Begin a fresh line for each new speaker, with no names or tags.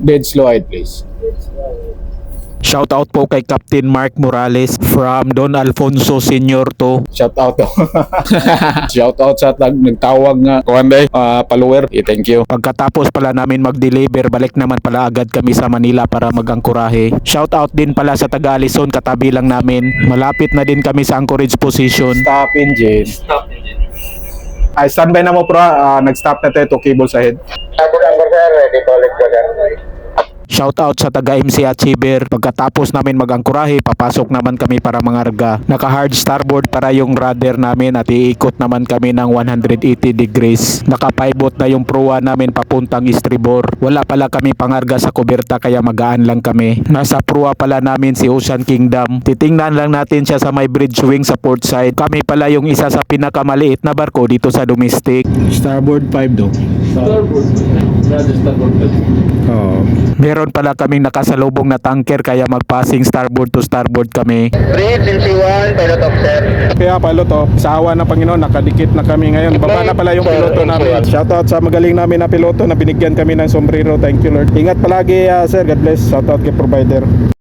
Dead slow height, please.
Shout out po kay Captain Mark Morales from Don Alfonso Senior to.
Shout out to. Shout out sa nagtawag nga kuanday follower. Thank you.
Pagkatapos pala namin mag-deliver, balik naman pala agad kami sa Manila para mag-angkurahe. Shout out din pala sa taga Alison, katabi lang namin. Malapit na din kami sa anchorage position.
Stop engine.
Stop engine.
Ay, standby na mo pro. Nag-stop na tayo to cable sa head.
Shout out sa taga MC Achiever. Pagkatapos namin mag-angkurahe, papasok naman kami para mangarga. Naka hard starboard para yung rudder namin at iikot naman kami ng 180 degrees. Naka pivot na yung proa namin papuntang estribor. Wala pala kami pangarga sa kuberta kaya magaan lang kami. Nasa proa pala namin si Ocean Kingdom. Titingnan lang natin siya sa may bridge wing sa port side. Kami pala yung isa sa pinakamaliit na barko dito sa domestic.
Starboard 5 do.
Starboard. Starboard.
Meron pala kaming nakasalubong na tanker kaya magpassing starboard to starboard kami.
Bridge, MC1, pilot officer.
Kaya piloto, sa awa ng Panginoon, nakadikit na kami ngayon. Baba na pala yung piloto namin. Shoutout sa magaling namin na piloto na binigyan kami ng sombrero. Thank you Lord. Ingat palagi sir. God bless. Shoutout kay provider.